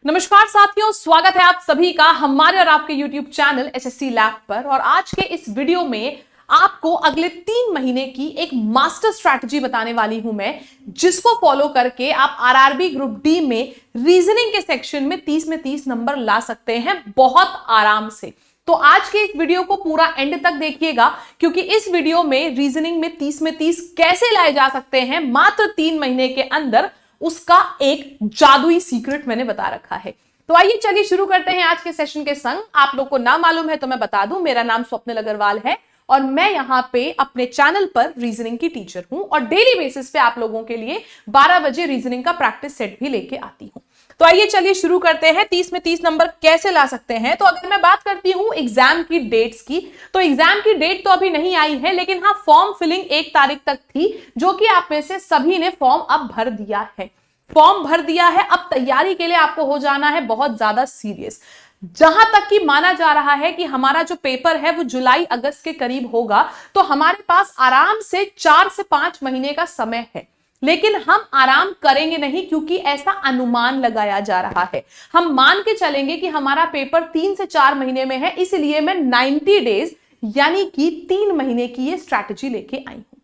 नमस्कार साथियों, स्वागत है आप सभी का हमारे और आपके YouTube चैनल एसएससी लैब पर। और आज के इस वीडियो में आपको अगले 3 महीने की एक मास्टर स्ट्रैटेजी बताने वाली हूं मैं, जिसको फॉलो करके आप आरआरबी ग्रुप डी में रीजनिंग के सेक्शन में 30 में 30 नंबर ला सकते हैं बहुत आराम से। तो आज के इस वीडियो को पूरा एंड तक देखिएगा, क्योंकि इस वीडियो में रीजनिंग में 30 में 30 कैसे लाए जा सकते हैं मात्र 3 महीने के अंदर, उसका एक जादुई सीक्रेट मैंने बता रखा है। तो आइए चलिए शुरू करते हैं आज के सेशन के संग। आप लोग को ना मालूम है तो मैं बता दूं, मेरा नाम स्वप्निल अग्रवाल है और मैं यहाँ पे अपने चैनल पर रीजनिंग की टीचर हूं और डेली बेसिस पे आप लोगों के लिए 12 बजे रीजनिंग का प्रैक्टिस सेट भी लेके आती हूं। तो आइए चलिए शुरू करते हैं। 30 में 30 नंबर कैसे ला सकते हैं? तो अगर मैं बात करती हूं एग्जाम की डेट्स की, तो एग्जाम की डेट तो अभी नहीं आई है, लेकिन हाँ फॉर्म फिलिंग 1 तारीख तक थी, जो कि आप में से सभी ने फॉर्म अब भर दिया है। फॉर्म भर दिया है, अब तैयारी के लिए आपको हो जाना है बहुत ज्यादा सीरियस। जहां तक कि माना जा रहा है कि हमारा जो पेपर है वो जुलाई अगस्त के करीब होगा, तो हमारे पास आराम से 4 से 5 महीने का समय है। लेकिन हम आराम करेंगे नहीं, क्योंकि ऐसा अनुमान लगाया जा रहा है। हम मान के चलेंगे कि हमारा पेपर 3 से 4 महीने में है, इसलिए मैं 90 डेज यानी कि 3 महीने की ये स्ट्रैटेजी लेके आई हूं।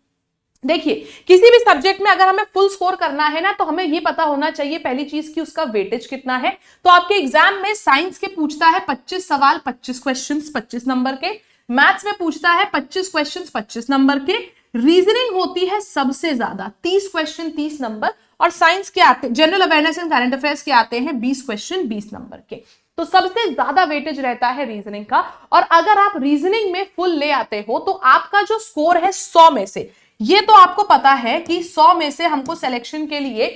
देखिए, किसी भी सब्जेक्ट में अगर हमें फुल स्कोर करना है ना, तो हमें यह पता होना चाहिए पहली चीज कि उसका वेटेज कितना है। तो आपके एग्जाम में साइंस के पूछता है 25 सवाल 25 क्वेश्चंस 25 नंबर के, मैथ्स में पूछता है 25 क्वेश्चंस 25 नंबर के, रीजनिंग होती है सबसे ज्यादा 30 क्वेश्चन 30 नंबर, और साइंस के आते general awareness and current affairs के आते हैं 20 क्वेश्चन 20 नंबर के। तो सबसे ज्यादा वेटेज रहता है रीजनिंग का। और अगर आप रीजनिंग में फुल ले आते हो तो आपका जो स्कोर है 100 में से, ये तो आपको पता है कि 100 में से हमको सिलेक्शन के लिए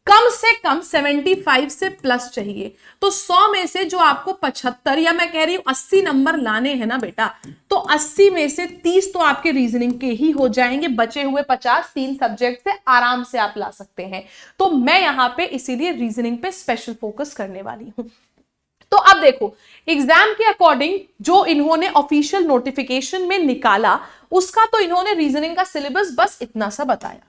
कम से कम 75 से प्लस चाहिए। तो 100 में से जो आपको 75 या मैं कह रही हूं 80 नंबर लाने हैं ना बेटा, तो 80 में से 30 तो आपके रीजनिंग के ही हो जाएंगे। बचे हुए 50 3 सब्जेक्ट से आराम से आप ला सकते हैं। तो मैं यहां पे इसीलिए रीजनिंग पे स्पेशल फोकस करने वाली हूं। तो अब देखो, एग्जाम के अकॉर्डिंग जो इन्होंने ऑफिशियल नोटिफिकेशन में निकाला, उसका तो इन्होंने रीजनिंग का सिलेबस बस इतना सा बताया,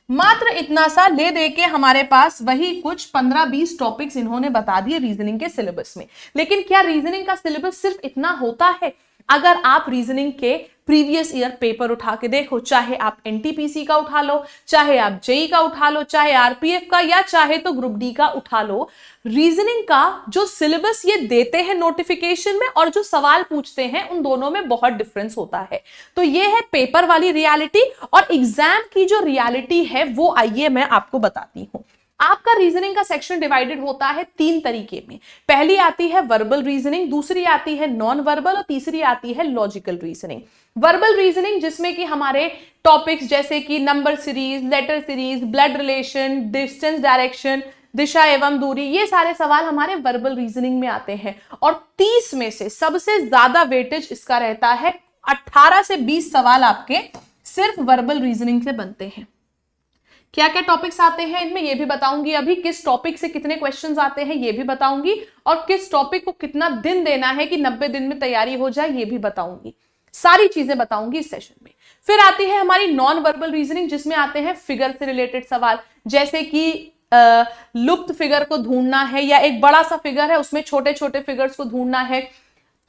मात्र इतना सा ले दे के हमारे पास वही कुछ 15-20 टॉपिक्स इन्होंने बता दिए रीजनिंग के सिलेबस में। लेकिन क्या रीजनिंग का सिलेबस सिर्फ इतना होता है? अगर आप रीजनिंग के प्रीवियस ईयर पेपर उठा के देखो, चाहे आप एनटीपीसी का उठा लो, चाहे आप जेई का उठा लो, चाहे आरपीएफ का, या चाहे तो ग्रुप डी का उठा लो, रीजनिंग का जो सिलेबस ये देते हैं नोटिफिकेशन में और जो सवाल पूछते हैं, उन दोनों में बहुत डिफरेंस होता है। तो ये है पेपर वाली रियलिटी, और एग्जाम की जो रियलिटी है वो आइए मैं आपको बताती हूं। आपका रीजनिंग का सेक्शन डिवाइडेड होता है 3 तरीके में। पहली आती है वर्बल रीजनिंग, दूसरी आती है नॉन वर्बल, और तीसरी आती है लॉजिकल रीजनिंग। वर्बल रीजनिंग जिसमें कि हमारे टॉपिक्स जैसे कि number series, letter series, blood relation, distance direction, दिशा एवं दूरी, ये सारे सवाल हमारे वर्बल रीजनिंग में आते हैं। और 30 में से सबसे ज्यादा वेटेज इसका रहता है। 18 से 20 सवाल आपके सिर्फ वर्बल रीजनिंग से बनते हैं। क्या क्या टॉपिक्स आते हैं इनमें ये भी बताऊंगी, अभी किस टॉपिक से कितने क्वेश्चंस आते हैं ये भी बताऊंगी, और किस टॉपिक को कितना दिन देना है कि 90 दिन में तैयारी हो जाए ये भी बताऊंगी। सारी चीजें बताऊंगी इस सेशन में। फिर आती है हमारी नॉन वर्बल रीजनिंग, जिसमें आते हैं फिगर से रिलेटेड सवाल, जैसे कि लुप्त फिगर को ढूंढना है, या एक बड़ा सा फिगर है उसमें छोटे छोटे फिगर्स को ढूंढना है।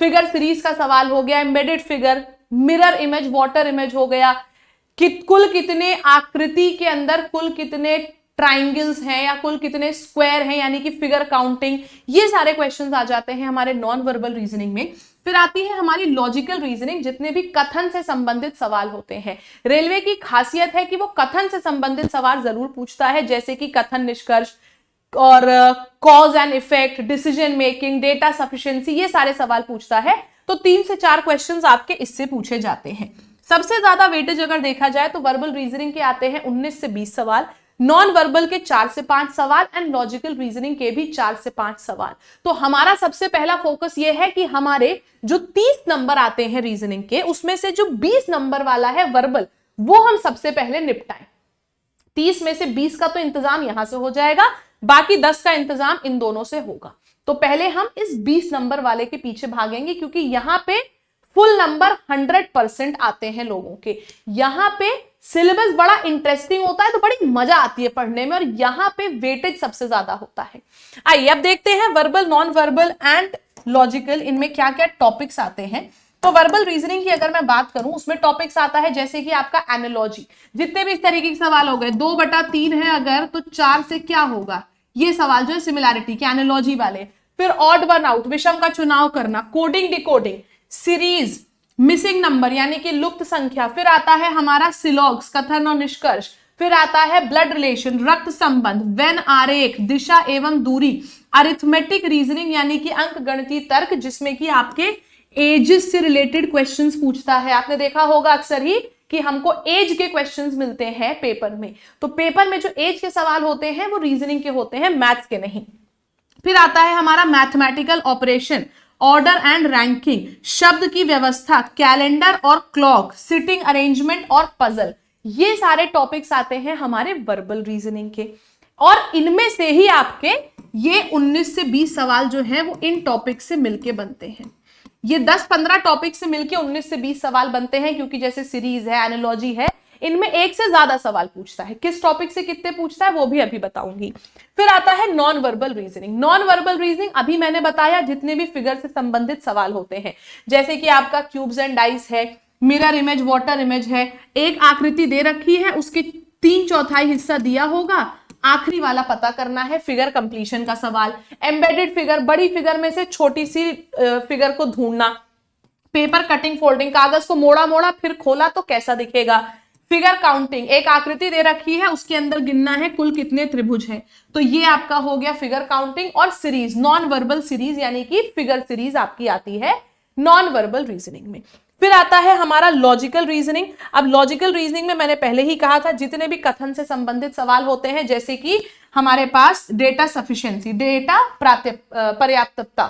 फिगर सीरीज का सवाल हो गया, embedded figure, mirror image, water image हो गया, कुल कितने आकृति के अंदर कुल कितने ट्राइंगल्स हैं या कुल कितने स्क्वायर हैं, यानी कि फिगर काउंटिंग, ये सारे क्वेश्चंस आ जाते हैं हमारे नॉन वर्बल रीजनिंग में। फिर आती है हमारी लॉजिकल रीजनिंग, जितने भी कथन से संबंधित सवाल होते हैं। रेलवे की खासियत है कि वो कथन से संबंधित सवाल जरूर पूछता है, जैसे कि कथन निष्कर्ष और cause and effect, decision making, data sufficiency, ये सारे सवाल पूछता है। तो 3 से 4 क्वेश्चंस आपके इससे पूछे जाते हैं। सबसे ज्यादा वेटेज अगर देखा जाए तो वर्बल रीजनिंग के आते हैं 19 से 20 सवाल, नॉन वर्बल के 4 से 5 सवाल, एंड लॉजिकल रीजनिंग के भी 4 से 5 सवाल। तो हमारा सबसे पहला फोकस यह है कि हमारे जो 30 नंबर आते हैं रीजनिंग के, उसमें से जो 20 नंबर वाला है वर्बल, वो हम सबसे पहले निपटाएं। 30 में से 20 का तो इंतजाम यहां से हो जाएगा, बाकी 10 का इंतजाम इन दोनों से होगा। तो पहले हम इस 20 नंबर वाले के पीछे भागेंगे, क्योंकि यहां पे फुल नंबर 100% आते हैं लोगों के। यहां पे सिलेबस बड़ा इंटरेस्टिंग होता है, तो बड़ी मजा आती है पढ़ने में, और यहाँ पे वेटेज सबसे ज्यादा होता है। आइए अब देखते हैं verbal, non verbal and logical, इनमें क्या क्या टॉपिक्स आते हैं। तो वर्बल रीजनिंग की अगर मैं बात करूं, उसमें टॉपिक्स आता है जैसे कि आपका एनालॉजी, जितने भी इस तरीके के सवाल हो गए, 2/3 है अगर तो 4 से क्या होगा, ये सवाल जो है सिमिलैरिटी के एनालॉजी वाले। फिर ऑड वन आउट, विषम का चुनाव करना, coding decoding, series, missing number यानी कि लुप्त संख्या। फिर आता है हमारा सिलॉग्स, कथन और निष्कर्ष। फिर आता है ब्लड रिलेशन, रक्त संबंध, वेन आरेख, दिशा एवं दूरी, अरिथमेटिक रीजनिंग यानी कि अंक गणितीय तर्क, जिसमें कि आपके एजेस से रिलेटेड क्वेश्चंस पूछता है। आपने देखा होगा अक्सर ही कि हमको एज के क्वेश्चंस मिलते हैं पेपर में, तो पेपर में जो एज के सवाल होते हैं वो रीजनिंग के होते हैं, मैथ्स के नहीं। फिर आता है हमारा mathematical operation, order and ranking, शब्द की व्यवस्था, कैलेंडर और क्लॉक, सिटिंग अरेंजमेंट और पजल। ये सारे टॉपिक्स आते हैं हमारे वर्बल रीजनिंग के, और इनमें से ही आपके ये 19 से 20 सवाल जो है वो इन टॉपिक से मिलके बनते हैं। ये 10-15 टॉपिक से मिलके 19 से 20 सवाल बनते हैं, क्योंकि जैसे सीरीज है, एनालॉजी है, इनमें एक से ज्यादा सवाल पूछता है। किस टॉपिक से कितने पूछता है वो भी अभी बताऊंगी। फिर आता है non verbal reasoning. Non verbal reasoning अभी मैंने बताया जितने भी फिगर से संबंधित सवाल होते हैं, जैसे कि आपका क्यूब्स एंड डाइस है, मिरर इमेज, वाटर इमेज है, एक आकृति दे रखी है, उसके 3/4 हिस्सा दिया होगा, आखिरी वाला पता करना है, फिगर कंप्लीशन का सवाल। एम्बेडेड फिगर, बड़ी फिगर में से छोटी सी फिगर को ढूंढना। पेपर कटिंग फोल्डिंग, कागज को मोड़ा मोड़ा फिर खोला तो कैसा दिखेगा। फिगर काउंटिंग, एक आकृति दे रखी है, उसके अंदर गिनना है कुल कितने त्रिभुज हैं, तो ये आपका हो गया फिगर काउंटिंग। और सीरीज, नॉन वर्बल सीरीज यानी कि फिगर सीरीज आपकी आती है नॉन वर्बल रीजनिंग में। फिर आता है हमारा लॉजिकल रीजनिंग। अब लॉजिकल रीजनिंग में मैंने पहले ही कहा था जितने भी कथन से संबंधित सवाल होते हैं, जैसे कि हमारे पास डेटा सफिशिएंसी, डेटा पर्याप्तता,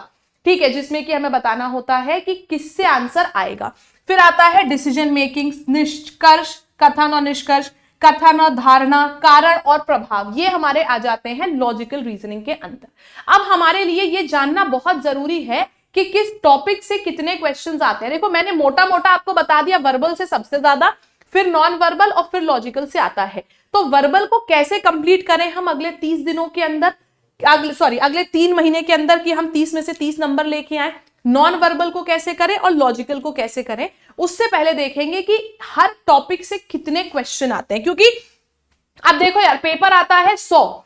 ठीक है, जिसमें कि हमें बताना होता है कि किससे आंसर आएगा। फिर आता है डिसीजन मेकिंग, निष्कर्ष, कथन और निष्कर्ष, कथन और धारणा, कारण और प्रभाव, ये हमारे आ जाते हैं लॉजिकल रीजनिंग के अंदर। अब हमारे लिए ये जानना बहुत जरूरी है कि किस टॉपिक से कितने क्वेश्चंस आते हैं। देखो मैंने मोटा मोटा आपको बता दिया, वर्बल से सबसे ज्यादा, फिर नॉन वर्बल और फिर लॉजिकल से आता है। तो वर्बल को कैसे कंप्लीट करें हम अगले 30 दिनों के अंदर, अगले 3 महीने के अंदर, कि हम 30 में से 30 नंबर लेके आए। नॉन वर्बल को कैसे करें और लॉजिकल को कैसे करें, उससे पहले देखेंगे कि हर टॉपिक से कितने क्वेश्चन आते हैं। क्योंकि अब देखो यार, पेपर आता है 100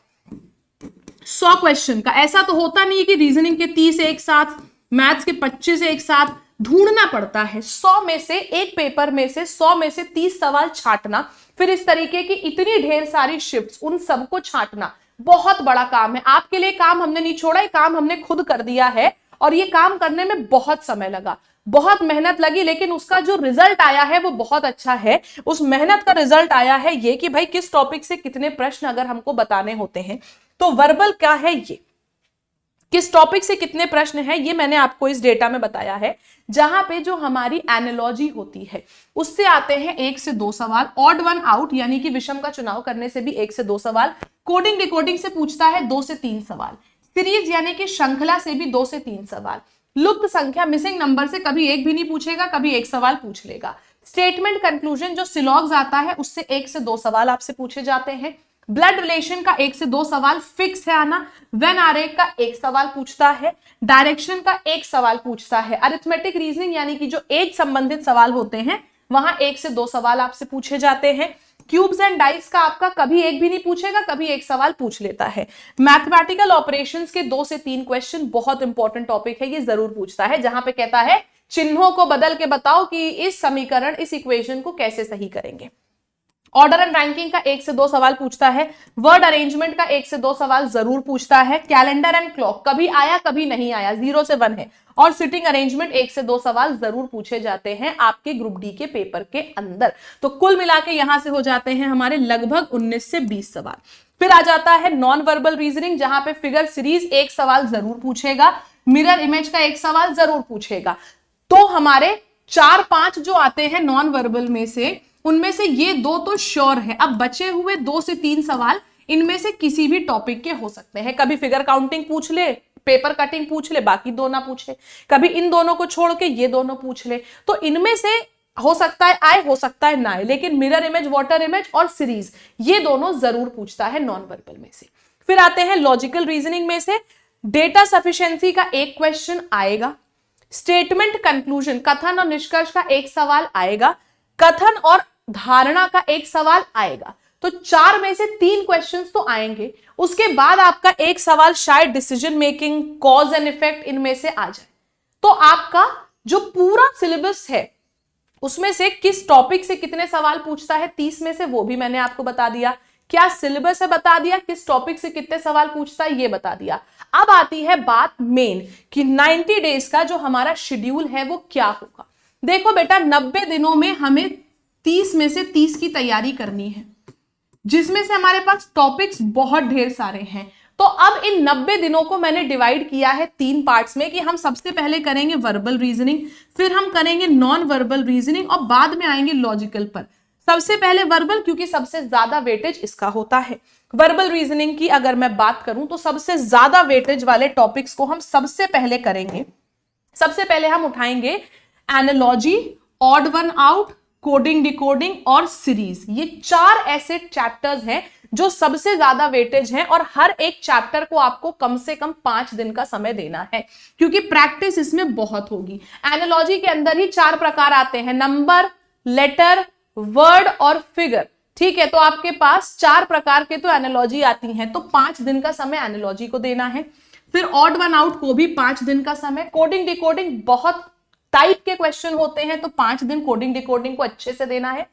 क्वेश्चन का, ऐसा तो होता नहीं है कि रीजनिंग के 30 एक साथ, मैथ्स के 25 एक साथ, ढूंढना पड़ता है 100 में से, एक पेपर में से 100 में से 30 सवाल छांटना, फिर इस तरीके की इतनी ढेर सारी शिफ्ट्स, उन सबको छांटना बहुत बड़ा काम है। आपके लिए काम हमने नहीं छोड़ा, ये काम हमने खुद कर दिया है, और ये काम करने में बहुत समय लगा, बहुत मेहनत लगी, लेकिन उसका जो रिजल्ट आया है वो बहुत अच्छा है। उस मेहनत का रिजल्ट आया है ये कि भाई किस टॉपिक से कितने प्रश्न अगर हमको बताने होते हैं, तो वर्बल क्या है, ये किस टॉपिक से कितने प्रश्न हैं, ये मैंने आपको इस डेटा में बताया है। जहां पे जो हमारी एनालॉजी होती है उससे आते हैं 1 से 2 सवाल, ऑड वन आउट यानी कि विषम का चुनाव करने से भी 1 से 2 सवाल, कोडिंग डिकोडिंग से पूछता है 2 से 3 सवाल, सीरीज यानी कि श्रृंखला से भी 2 से 3 सवाल, लुप्त संख्या मिसिंग नंबर से कभी एक भी नहीं पूछेगा, कभी एक सवाल पूछ लेगा। स्टेटमेंट कंक्लूजन जो सिलॉग्स आता है उससे 1 से 2 सवाल आपसे पूछे जाते हैं। ब्लड रिलेशन का 1 से 2 सवाल फिक्स है आना। वेन आरेख का 1 सवाल पूछता है। डायरेक्शन का 1 सवाल पूछता है। अरिथमेटिक रीजनिंग यानी कि जो एज संबंधित सवाल होते हैं वहां 1 से 2 सवाल आपसे पूछे जाते हैं। क्यूब्स एंड डाइस का आपका कभी एक भी नहीं पूछेगा, कभी एक सवाल पूछ लेता है। मैथमेटिकल ऑपरेशंस के 2 से 3 क्वेश्चन बहुत इंपॉर्टेंट टॉपिक है, ये जरूर पूछता है, जहां पे कहता है चिन्हों को बदल के बताओ कि इस समीकरण, इस इक्वेशन को कैसे सही करेंगे। ऑर्डर एंड रैंकिंग का 1 से 2 सवाल पूछता है। वर्ड अरेंजमेंट का 1 से 2 सवाल जरूर पूछता है। कैलेंडर एंड क्लॉक कभी आया कभी नहीं आया, 0 से 1 है। और सिटिंग अरेंजमेंट 1 से 2 सवाल जरूर पूछे जाते हैं आपके ग्रुप डी के पेपर के अंदर। तो कुल मिला के यहां से हो जाते हैं हमारे लगभग 19 से 20 सवाल। फिर आ जाता है नॉन वर्बल रीजनिंग, जहां पे फिगर सीरीज 1 सवाल जरूर पूछेगा, मिरर इमेज का 1 सवाल जरूर पूछेगा। तो हमारे 4-5 जो आते हैं नॉन वर्बल में से, उनमें से ये 2 तो श्योर है। अब बचे हुए 2 से 3 सवाल इनमें से किसी भी टॉपिक के हो सकते हैं। कभी फिगर काउंटिंग पूछ ले, पेपर कटिंग पूछ ले, बाकी 2 ना पूछे, कभी इन दोनों को छोड़ के ये दोनों पूछ ले। तो इनमें से हो सकता है आए, हो सकता है ना आए, लेकिन मिरर इमेज, वाटर इमेज और सीरीज ये दोनों जरूर पूछता है नॉन वर्बल में से। फिर आते हैं लॉजिकल रीजनिंग में से डेटा सफिशिएंसी का एक क्वेश्चन आएगा, स्टेटमेंट कंक्लूजन कथन और निष्कर्ष का एक सवाल आएगा, कथन और धारणा का एक सवाल आएगा। तो 4 में से 3 क्वेश्चंस तो आएंगे। उसके बाद आपका एक सवाल शायद decision making, cause and effect इनमें से आ जाए। तो आपका जो पूरा सिलेबस है उसमें से किस टॉपिक से कितने सवाल पूछता है 30 में से, वो भी मैंने आपको बता दिया। क्या सिलेबस है बता दिया, किस टॉपिक से कितने सवाल पूछता है ये बता दिया। अब आती है बात मेन कि 90 डेज का जो हमारा शेड्यूल है वो क्या होगा। देखो बेटा 90 दिनों में हमें 30 में से 30 की तैयारी करनी है, जिसमें से हमारे पास टॉपिक्स बहुत ढेर सारे हैं। तो अब इन 90 दिनों को मैंने डिवाइड किया है 3 पार्ट्स में कि हम सबसे पहले करेंगे वर्बल रीजनिंग, फिर हम करेंगे नॉन वर्बल रीजनिंग और बाद में आएंगे लॉजिकल पर। सबसे पहले वर्बल, क्योंकि सबसे ज्यादा वेटेज इसका होता है। वर्बल रीजनिंग की अगर मैं बात करूं तो सबसे ज्यादा वेटेज वाले टॉपिक्स को हम सबसे पहले करेंगे। सबसे पहले हम उठाएंगे analogy, odd one out, coding decoding और सीरीज। ये 4 ऐसे चैप्टर्स हैं जो सबसे ज्यादा वेटेज हैं और हर एक चैप्टर को आपको कम से कम 5 दिन का समय देना है, क्योंकि प्रैक्टिस इसमें बहुत होगी। एनालॉजी के अंदर ही 4 प्रकार आते हैं, नंबर, लेटर, वर्ड और फिगर। ठीक है, तो आपके पास 4 प्रकार के तो एनालॉजी आती हैं, तो 5 दिन का समय एनालॉजी को देना है। फिर ऑड वन आउट को भी 5 दिन का समय। कोडिंग डिकोडिंग बहुत टाइप के क्वेश्चन होते हैं तो 5 दिन कोडिंग डिकोडिंग को अच्छे से देना है।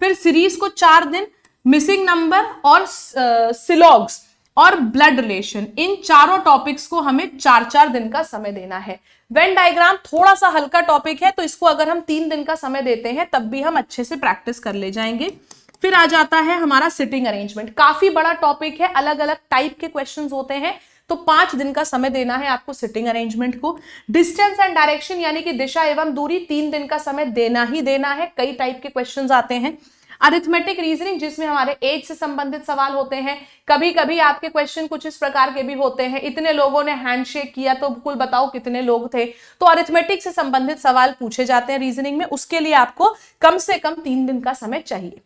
फिर सीरीज को 4 दिन, मिसिंग नंबर और सिलॉग्स और ब्लड रिलेशन, इन चारों टॉपिक्स को हमें 4-4 दिन का समय देना है। वेन डायग्राम थोड़ा सा हल्का टॉपिक है तो इसको अगर हम 3 दिन का समय देते हैं तब भी हम अच्छे से प्रैक्टिस कर ले जाएंगे। फिर आ जाता है हमारा सिटिंग अरेंजमेंट, काफी बड़ा टॉपिक है, अलग अलग टाइप के क्वेश्चंस होते हैं, तो 5 दिन का समय देना है आपको सिटिंग अरेंजमेंट को। डिस्टेंस एंड डायरेक्शन यानी कि दिशा एवं दूरी, 3 दिन का समय देना ही देना है, कई टाइप के क्वेश्चंस आते हैं। अरिथमेटिक रीजनिंग जिसमें हमारे एज से संबंधित सवाल होते हैं, कभी कभी आपके क्वेश्चन कुछ इस प्रकार के भी होते हैं, इतने लोगों ने हैंडशेक किया तो कुल बताओ कितने लोग थे, तो अरिथमेटिक से संबंधित सवाल पूछे जाते हैं रीजनिंग में, उसके लिए आपको कम से कम 3 दिन का समय चाहिए।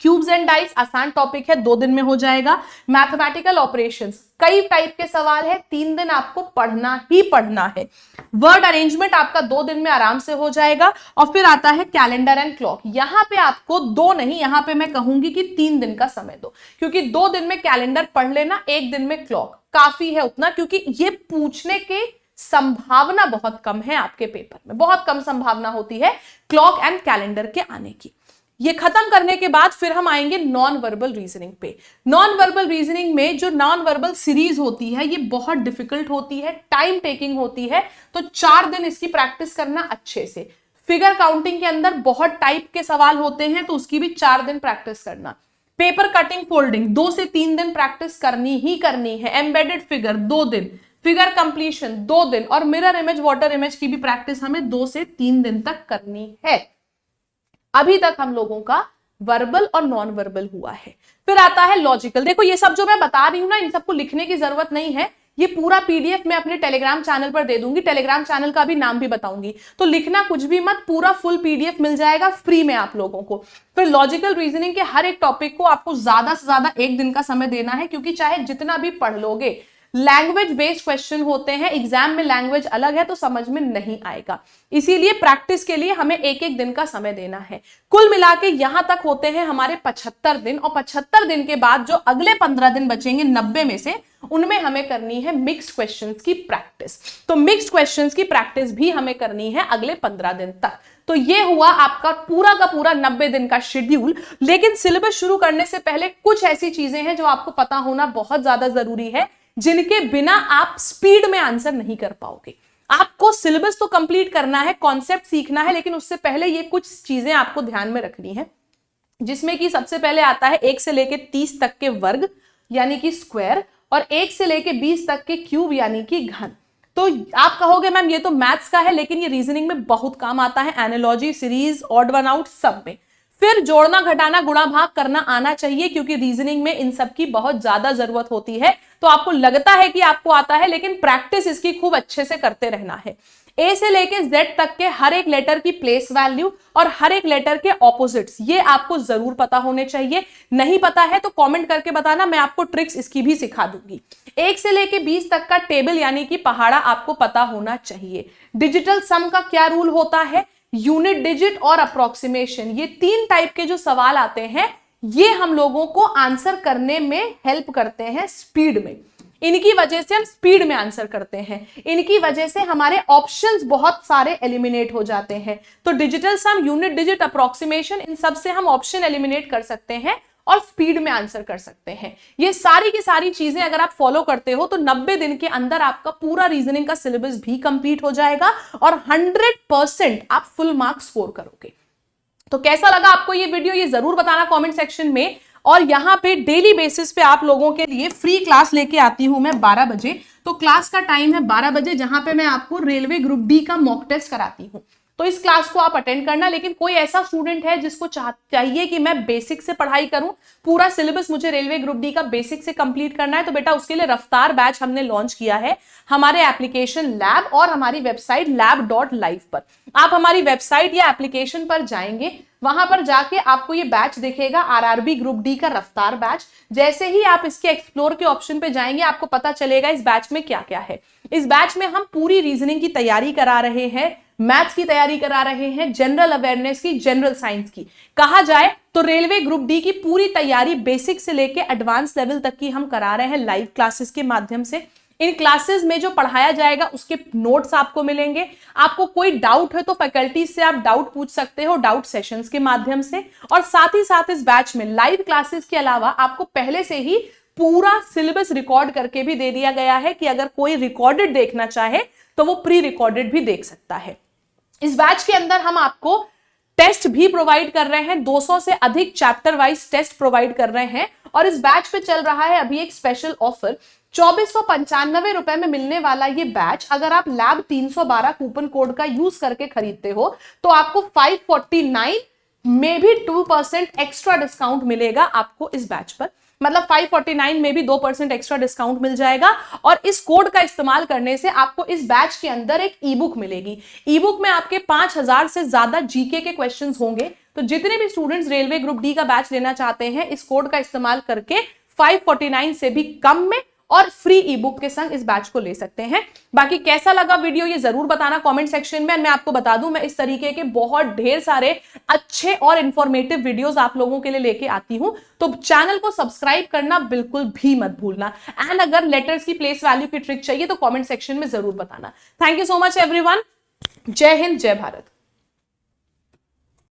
क्यूब्स एंड डाइस आसान टॉपिक है, 2 दिन में हो जाएगा। मैथमेटिकल ऑपरेशंस कई टाइप के सवाल है, 3 दिन आपको पढ़ना ही पढ़ना है। वर्ड अरेंजमेंट आपका 2 दिन में आराम से हो जाएगा। और फिर आता है कैलेंडर एंड क्लॉक, यहां पे आपको 2 नहीं, यहां पे मैं कहूंगी कि 3 दिन का समय दो, क्योंकि 2 दिन में कैलेंडर पढ़ लेना, 1 दिन में क्लॉक, काफी है उतना, क्योंकि ये पूछने के संभावना बहुत कम है आपके पेपर में, बहुत कम संभावना होती है क्लॉक एंड कैलेंडर के आने की। ये खत्म करने के बाद फिर हम आएंगे नॉन वर्बल रीजनिंग पे। नॉन वर्बल रीजनिंग में जो नॉन वर्बल सीरीज होती है ये बहुत डिफिकल्ट होती है, टाइम टेकिंग होती है, तो 4 दिन इसकी प्रैक्टिस करना अच्छे से। फिगर काउंटिंग के अंदर बहुत टाइप के सवाल होते हैं तो उसकी भी 4 दिन प्रैक्टिस करना। पेपर कटिंग फोल्डिंग 2 से 3 दिन प्रैक्टिस करनी ही करनी है। एम्बेडेड फिगर 2 दिन, फिगर कंप्लीशन 2 दिन और मिरर इमेज, वाटर इमेज की भी प्रैक्टिस हमें 2 से 3 दिन तक करनी है। अभी तक हम लोगों का वर्बल और नॉन वर्बल हुआ है। फिर आता है लॉजिकल। देखो ये सब जो मैं बता रही हूं ना, इन सबको लिखने की जरूरत नहीं है, ये पूरा पीडीएफ मैं अपने टेलीग्राम चैनल पर दे दूंगी, टेलीग्राम चैनल का भी नाम भी बताऊंगी, तो लिखना कुछ भी मत, पूरा फुल पीडीएफ मिल जाएगा फ्री में आप लोगों को। फिर लॉजिकल रीजनिंग के हर एक टॉपिक को आपको ज्यादा से ज्यादा 1 दिन का समय देना है, क्योंकि चाहे जितना भी पढ़ लोगे, लैंग्वेज बेस्ड क्वेश्चन होते हैं, एग्जाम में लैंग्वेज अलग है तो समझ में नहीं आएगा, इसीलिए प्रैक्टिस के लिए हमें 1-1 दिन का समय देना है। कुल मिला के यहां तक होते हैं हमारे 75 दिन, और 75 दिन के बाद जो अगले 15 दिन बचेंगे 90 में से, उनमें हमें करनी है मिक्स्ड क्वेश्चंस की प्रैक्टिस। तो मिक्स्ड क्वेश्चंस की प्रैक्टिस भी हमें करनी है अगले 15 दिन तक। तो ये हुआ आपका पूरा का पूरा 90 दिन का शेड्यूल। लेकिन सिलेबस शुरू करने से पहले कुछ ऐसी चीजें हैं जो आपको पता होना बहुत ज्यादा जरूरी है, जिनके बिना आप स्पीड में आंसर नहीं कर पाओगे। आपको सिलेबस तो कंप्लीट करना है, कॉन्सेप्ट सीखना है, लेकिन उससे पहले ये कुछ चीजें आपको ध्यान में रखनी है, जिसमें कि सबसे पहले आता है 1 से लेके 30 तक के वर्ग यानी कि स्क्वायर, और 1 से लेके 20 तक के क्यूब यानी कि घन। तो आप कहोगे मैम ये तो मैथ्स का है, लेकिन ये रीजनिंग में बहुत काम आता है, analogy, series, odd one out सब में। फिर जोड़ना, घटाना, गुणा, भाग करना आना चाहिए, क्योंकि रीजनिंग में इन सब की बहुत ज्यादा जरूरत होती है। तो आपको लगता है कि आपको आता है, लेकिन प्रैक्टिस इसकी खूब अच्छे से करते रहना है। ए से लेके जेड तक के हर एक लेटर की प्लेस वैल्यू और हर एक लेटर के ऑपोजिट्स, ये आपको जरूर पता होने चाहिए। नहीं पता है तो कमेंट करके बताना, मैं आपको ट्रिक्स इसकी भी सिखा दूंगी। 1 से लेके 20 तक का टेबल यानी कि पहाड़ा आपको पता होना चाहिए। डिजिटल सम का क्या रूल होता है, यूनिट डिजिट और अप्रोक्सीमेशन, ये 3 टाइप के जो सवाल आते हैं ये हम लोगों को आंसर करने में हेल्प करते हैं स्पीड में। इनकी वजह से हम स्पीड में आंसर करते हैं, इनकी वजह से हमारे ऑप्शंस बहुत सारे एलिमिनेट हो जाते हैं। तो डिजिटल सम, यूनिट डिजिट, अप्रोक्सीमेशन, इन सब से हम ऑप्शन एलिमिनेट कर सकते हैं और स्पीड में आंसर कर सकते हैं। ये सारी की सारी चीजें अगर आप फॉलो करते हो तो 90 दिन के अंदर आपका पूरा रीजनिंग का सिलेबस भी कंप्लीट हो जाएगा और 100% आप फुल मार्क्स स्कोर करोगे। तो कैसा लगा आपको ये वीडियो, ये जरूर बताना कमेंट सेक्शन में। और यहाँ पे डेली बेसिस पे आप लोगों के लिए फ्री क्लास लेके आती हूं मैं 12 बजे। तो क्लास का टाइम है 12 बजे, जहां पे मैं आपको रेलवे ग्रुप डी का मॉक टेस्ट कराती हूं। तो इस क्लास को आप अटेंड करना। लेकिन कोई ऐसा स्टूडेंट है जिसको चाहिए कि मैं बेसिक से पढ़ाई करूं, पूरा सिलेबस मुझे रेलवे ग्रुप डी का बेसिक से कंप्लीट करना है, तो बेटा उसके लिए रफ्तार बैच हमने लॉन्च किया है हमारे एप्लीकेशन लैब और हमारी वेबसाइट lab.live पर। आप हमारी वेबसाइट या एप्लीकेशन पर जाएंगे, वहां पर जाके आपको ये बैच दिखेगा, आरआरबी ग्रुप डी का रफ्तार बैच। जैसे ही आप इसके एक्सप्लोर के ऑप्शन पे जाएंगे आपको पता चलेगा इस बैच में क्या क्या है। इस बैच में हम पूरी रीजनिंग की तैयारी करा रहे हैं, मैथ्स की तैयारी करा रहे हैं, जनरल अवेयरनेस की, जनरल साइंस की। कहा जाए तो रेलवे ग्रुप डी की पूरी तैयारी बेसिक से लेके एडवांस लेवल तक की हम करा रहे हैं लाइव क्लासेस के माध्यम से। इन क्लासेस में जो पढ़ाया जाएगा उसके नोट्स आपको मिलेंगे। आपको कोई डाउट है तो फैकल्टी से आप डाउट पूछ सकते हो डाउट सेशंस के माध्यम से। और साथ ही साथ इस बैच में लाइव क्लासेस के अलावा आपको पहले से ही पूरा सिलेबस रिकॉर्ड करके भी दे दिया गया है कि अगर कोई रिकॉर्डेड देखना चाहे तो वो प्री रिकॉर्डेड भी देख सकता है। इस बैच के अंदर हम आपको टेस्ट भी प्रोवाइड कर रहे हैं, 200 से अधिक चैप्टर वाइज टेस्ट प्रोवाइड कर रहे हैं। और इस बैच पे चल रहा है अभी एक स्पेशल ऑफर, 2495 रुपए में मिलने वाला ये बैच अगर आप लैब 312 कूपन कोड का यूज करके खरीदते हो तो आपको 549 में भी 2% एक्स्ट्रा डिस्काउंट मिलेगा आपको इस बैच पर। मतलब 549 में भी 2% एक्स्ट्रा डिस्काउंट मिल जाएगा। और इस कोड का इस्तेमाल करने से आपको इस बैच के अंदर एक ई बुक मिलेगी। ई बुक में आपके 5000 से ज्यादा जीके के क्वेश्चंस होंगे। तो जितने भी स्टूडेंट्स रेलवे ग्रुप डी का बैच लेना चाहते हैं इस कोड का इस्तेमाल करके 549 से भी कम में और फ्री ई बुक के संग इस बैच को ले सकते हैं। बाकी कैसा लगा वीडियो ये जरूर बताना कमेंट सेक्शन में। मैं आपको बता दूं मैं इस तरीके के बहुत ढेर सारे अच्छे और इंफॉर्मेटिव वीडियोस आप लोगों के लिए लेके आती हूं, तो चैनल को सब्सक्राइब करना बिल्कुल भी मत भूलना। एंड अगर लेटर्स की प्लेस वैल्यू की ट्रिक चाहिए तो कमेंट सेक्शन में जरूर बताना। Thank you so much everyone. जय हिंद, जय भारत।